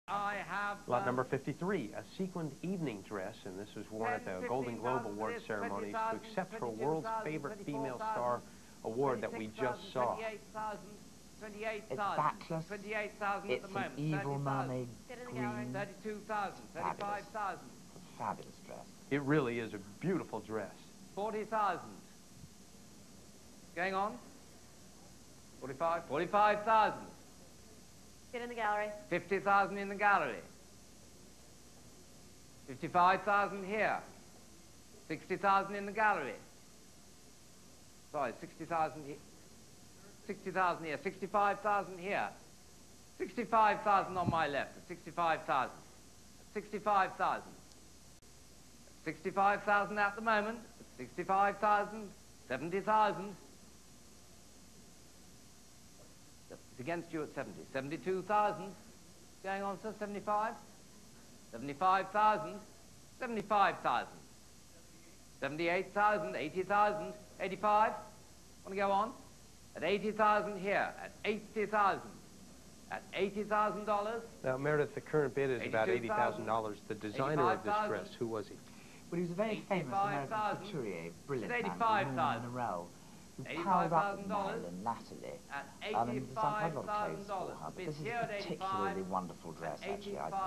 I have... Lot number 53, a sequined evening dress, and this was worn at the Golden Globe Award ceremonies to accept her World's Favorite Female Star award that we just saw. 28,000. It's backless. 28,000 It's at the moment. an evil mermaid green. 32,000. 35,000. Fabulous dress. It really is a beautiful dress. 40,000. Going on. 45. 45,000. Get in the gallery. 50,000 in the gallery. 55,000 here. 60,000 in the gallery. Sorry, 60,000 here. 60,000 here. 65,000 here. 65,000 on my left. 65,000. 65,000. 65,000 at the moment. 65,000. 70,000. It's against you at 70. 72,000. Going on, sir. 75. 75,000. 75,000. 78,000. 80,000. 85. Want to go on? At 80,000 here. At 80,000. At $80,000. Now, Meredith, the current bid is about $80,000. The designer of this dress, who was he? Well, he was a very famous American couturier, brilliant man, Marilyn Monroe, who powered up with Marilyn latterly, and designed quite a lot of clothes for her. But this is a particularly wonderful dress, actually, I think.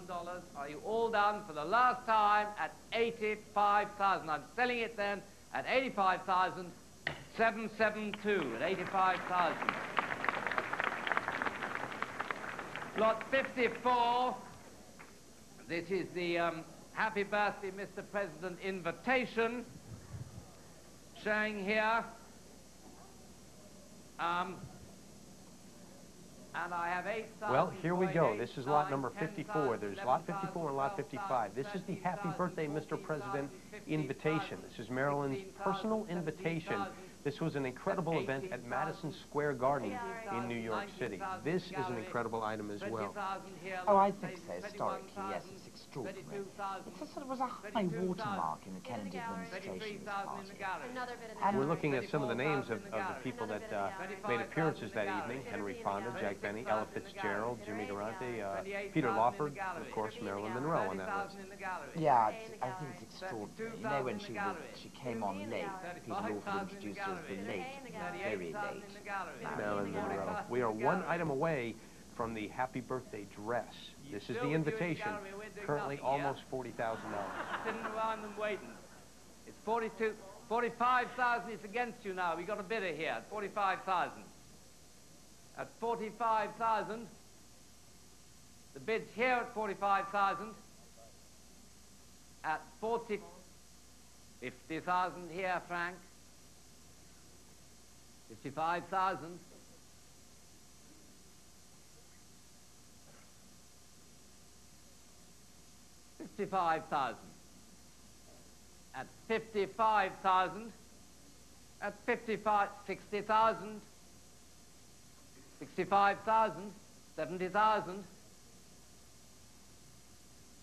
$85,000. Are you all done for the last time at $85,000? I'm selling it then at $85,000. 772 at 85,000. Lot 54. This is the Happy Birthday, Mr. President invitation showing here. And I have 8,000. Well, here we go. This is lot number 54. There's lot 54 and lot 55. This is the Happy Birthday, Mr. President invitation. This is Marilyn's personal invitation. This was an incredible event at Madison Square Garden in New York City. This is an incredible item as well. Oh, I think so. Historically, yes, it's extraordinary. It sort of was a high watermark in the Kennedy administration's party. And we're looking at some of the names of the people that made appearances that evening. Henry Fonda, Jack Benny, Ella Fitzgerald, Jimmy Durante, Peter Lawford, and of course Marilyn Monroe on that list. Yeah, I think it's extraordinary. You know, when she came on late, Peter Lawford introduced her as the late, very late Marilyn Monroe. We are one item away from the Happy Birthday dress. This is the invitation, currently almost $40,000. Sitting around and waiting. It's 42, 45,000. It's against you now. We got a bidder here at 45,000. At 45,000, the bid's here at 45,000. At 50,000 here, Frank. 55,000. 55,000. At 55,000. At 60,000. 65,000. 70,000.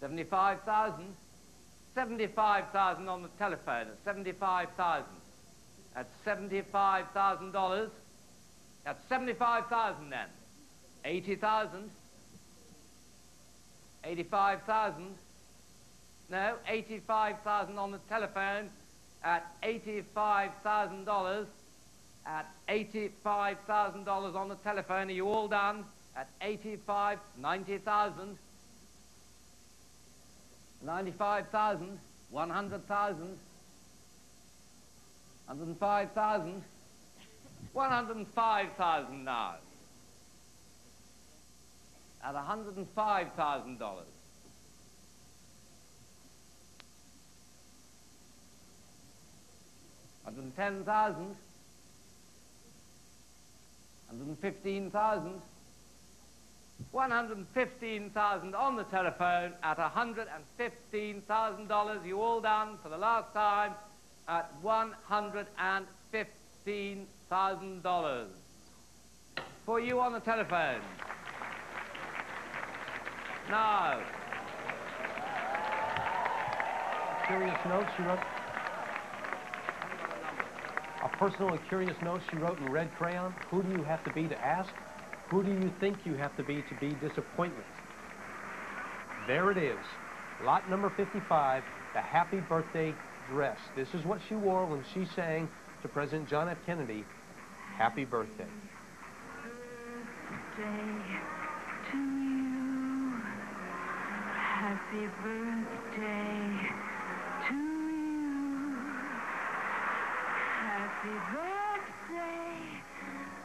75,000. 75,000 on the telephone at 75,000. At $75,000. That's 75,000 then. 80,000. 85,000. No, 85,000 on the telephone at $85,000. At $85,000 on the telephone. Are you all done? At 85, 90,000. 95,000. 100,000. 105,000. 105,000 now. At $105,000. 110,000. 115,000. 115,000 on the telephone at $115,000. You all done for the last time at $115,000. For you on the telephone. Now. Curious note she wrote. A personal and curious note she wrote in red crayon. Who do you have to be to ask? Who do you think you have to be disappointment? There it is. Lot number 55, the happy birthday dress. This is what she wore when she sang to President John F. Kennedy, happy birthday. Birthday to you. Happy birthday to you. Happy birthday,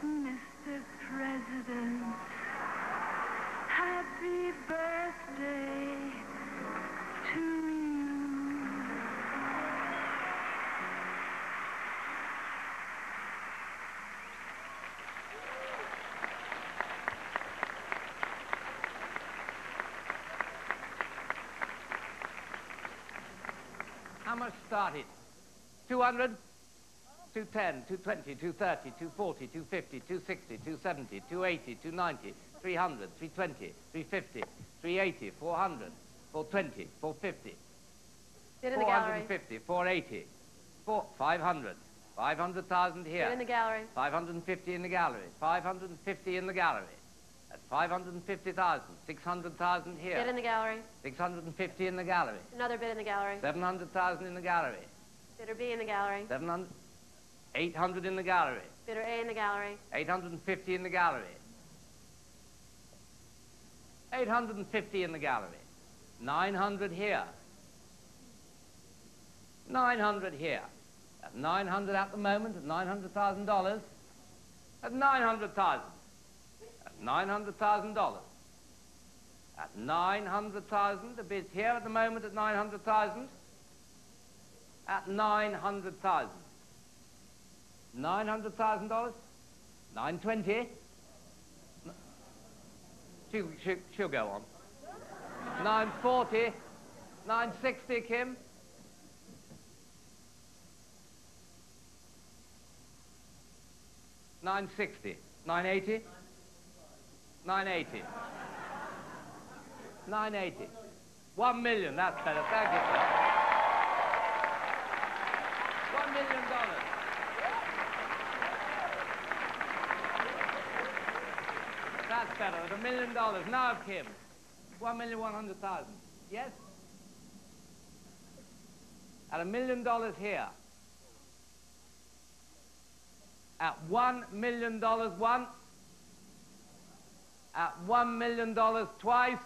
Mr. President. Happy birthday to you. How much started? 200? 210, 220, 230, 240, 250, 260, 270, 280, 290, 300, 320, 350, 380, 400, 420, 450. Get in the gallery. 450, 480, 500, 500,000 here. Get in the gallery. 550 in the gallery, 550 in the gallery. That's 550,000, 600,000 here. Get in the gallery. 650 in the gallery. Another bid in the gallery. 700,000 in the gallery. Bidder B in the gallery. 800 in the gallery. Bidder A in the gallery. 850 in the gallery. 850 in the gallery. 900 here. 900 here. At 900 at the moment, at $900,000. At 900,000. At $900,000. At 900,000. The bid's here at the moment at 900,000. At 900,000. $900,000. 920. She'll go on. 940. 960, Kim. 960. 980. 980. 980. 1 million, that's better. Thank you, sir. $1 million. That's better. At $1 million. Now, Kim. 1,100,000. Yes? At $1 million here. At $1 million once. At $1 million twice.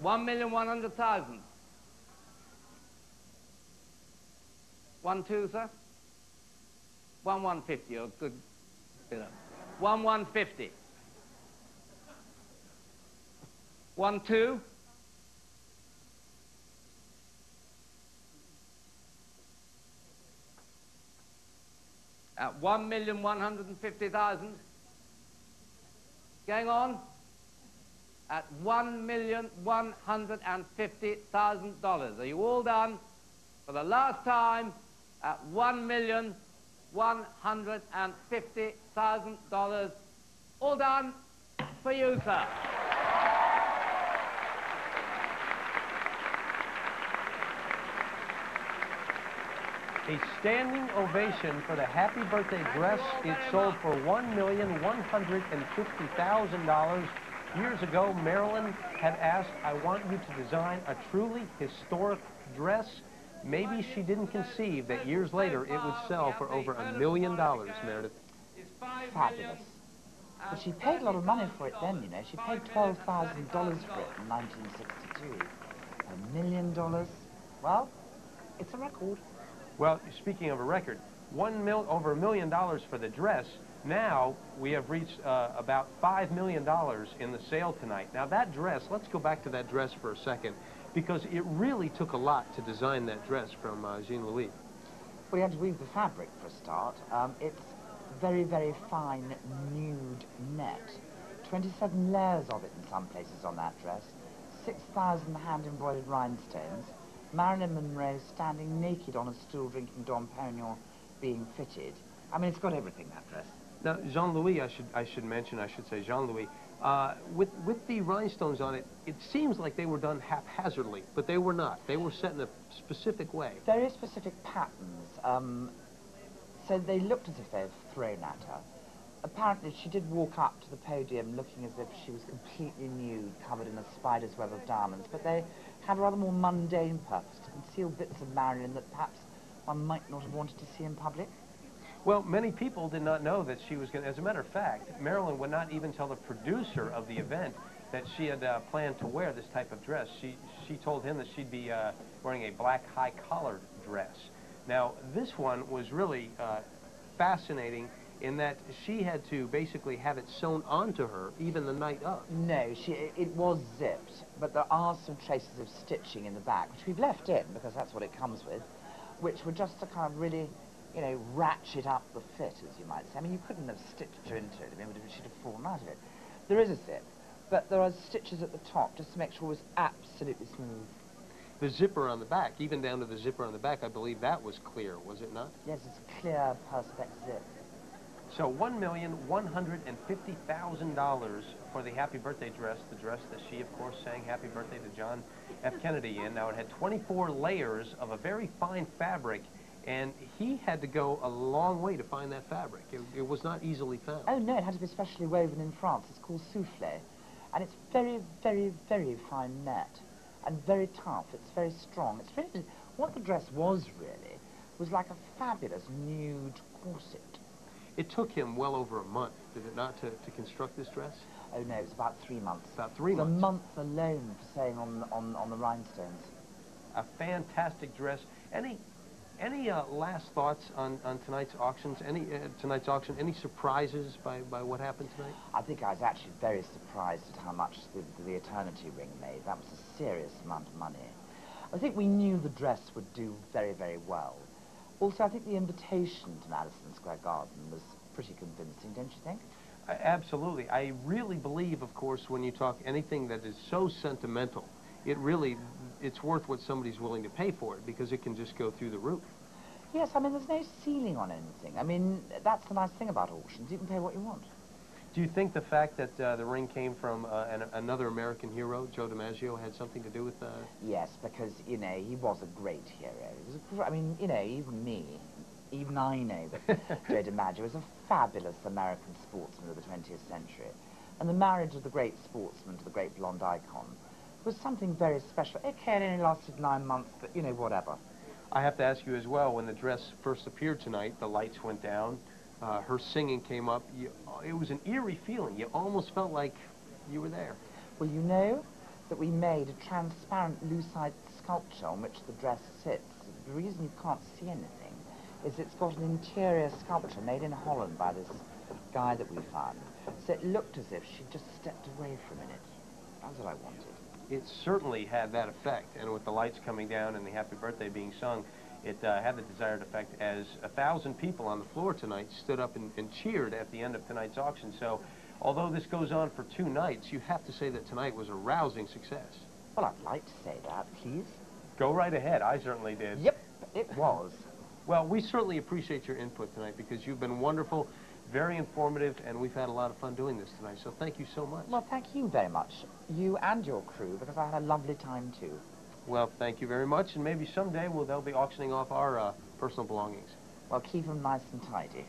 1,100,000. 1, 2, sir. 1,150. Oh, good. 1,150. 1, 2. At 1,150,000. Going on. At $1,150,000. Are you all done? For the last time, at $1,150,000. All done for you, sir. A standing ovation for the happy birthday dress. It sold for $1,150,000. Years ago, Marilyn had asked, I want you to design a truly historic dress. Maybe she didn't conceive that years later it would sell for over $1 million, Meredith. Fabulous. But she paid a lot of money for it then, you know. She paid $12,000 for it in 1962. $1 million? Well, it's a record. Well, speaking of a record, over $1 million for the dress. Now we have reached about $5 million in the sale tonight. Now that dress, let's go back to that dress for a second, because it really took a lot to design that dress from Jean-Louis. Well, you had to weave the fabric for a start. It's very, very fine nude net. 27 layers of it in some places on that dress. 6,000 hand-embroidered rhinestones. Marilyn Monroe standing naked on a stool drinking Dom Perignon being fitted. I mean, it's got everything, that dress. Now, Jean-Louis, I should say Jean-Louis, with the rhinestones on it, it seems like they were done haphazardly, but they were not. They were set in a specific way. Very specific patterns. So they looked as if they were thrown at her. apparently she did walk up to the podium looking as if she was completely nude, covered in a spider's web of diamonds, but they had a rather more mundane purpose, to conceal bits of Marilyn that perhaps one might not have wanted to see in public. Well, many people did not know that she was going to, as a matter of fact, Marilyn would not even tell the producer of the event that she had planned to wear this type of dress. She told him that she'd be wearing a black high-collared dress. Now, this one was really fascinating in that she had to basically have it sewn onto her even the night of. No, it was zipped, but there are some traces of stitching in the back, which we've left in because that's what it comes with, which were just to kind of really, you know, ratchet up the fit, as you might say. I mean, you couldn't have stitched her into it. I mean, she'd have fallen out of it. There is a zip, but there are stitches at the top just to make sure it was absolutely smooth. The zipper on the back, even down to the zipper on the back, I believe that was clear, was it not? Yes, it's a clear perspex zip. So $1,150,000 for the happy birthday dress, the dress that she, of course, sang Happy Birthday to John F. Kennedy in. Now, it had 24 layers of a very fine fabric, and he had to go a long way to find that fabric. It was not easily found. Oh, no, it had to be specially woven in France. It's called soufflé, and it's very, very, very fine net, and very tough. It's very strong. It's really, what the dress was really, was like a fabulous nude corset. It took him well over a month, did it not, to construct this dress? Oh, no, it was about 3 months. About 3 months. A month alone for sewing on the rhinestones. A fantastic dress. Any last thoughts on tonight's auctions? Tonight's auction? Any surprises by what happened tonight? I think I was actually very surprised at how much the Eternity ring made. That was a serious amount of money. I think we knew the dress would do very, very well. Also, I think the invitation to Madison Square Garden was pretty convincing, don't you think? Absolutely. I really believe, of course, when you talk anything that is so sentimental, it's worth what somebody's willing to pay for it, because it can just go through the roof. Yes, I mean, there's no ceiling on anything. I mean, that's the nice thing about auctions. You can pay what you want. Do you think the fact that the ring came from another American hero, Joe DiMaggio, had something to do with that? Yes, because, you know, he was a great hero. I mean, you know, even I know that Joe DiMaggio was a fabulous American sportsman of the 20th century. And the marriage of the great sportsman to the great blonde icon was something very special. Okay, it only lasted 9 months, but, you know, whatever. I have to ask you as well, when the dress first appeared tonight, the lights went down, her singing came up. It was an eerie feeling. You almost felt like you were there. Well, you know that we made a transparent lucite sculpture on which the dress sits. The reason you can't see anything is it's got an interior sculpture made in Holland by this guy that we found. So it looked as if she'd just stepped away for a minute. That's what I wanted. It certainly had that effect, and with the lights coming down and the happy birthday being sung, it had the desired effect as 1,000 people on the floor tonight stood up and cheered at the end of tonight's auction. So, although this goes on for 2 nights, you have to say that tonight was a rousing success. Well, I'd like to say that, please. Go right ahead. I certainly did. Yep, it was. Well, we certainly appreciate your input tonight, because you've been wonderful, very informative, and we've had a lot of fun doing this tonight. So thank you so much. Well, thank you very much. You and your crew, because I had a lovely time too. Well, thank you very much, and maybe someday they'll be auctioning off our personal belongings. Well, keep them nice and tidy.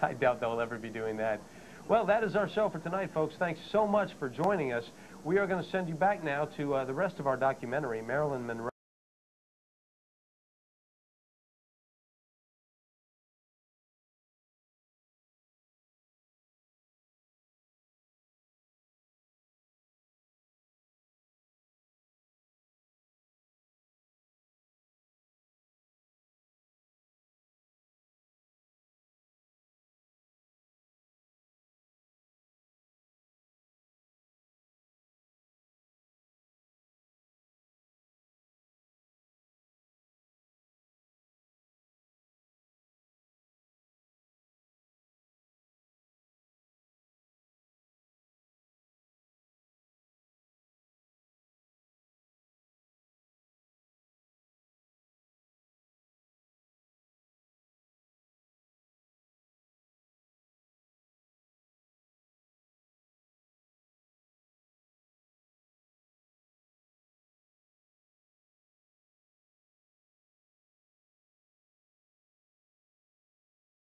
I doubt they'll ever be doing that. Well, that is our show for tonight, folks. Thanks so much for joining us. We are going to send you back now to the rest of our documentary, Marilyn Monroe.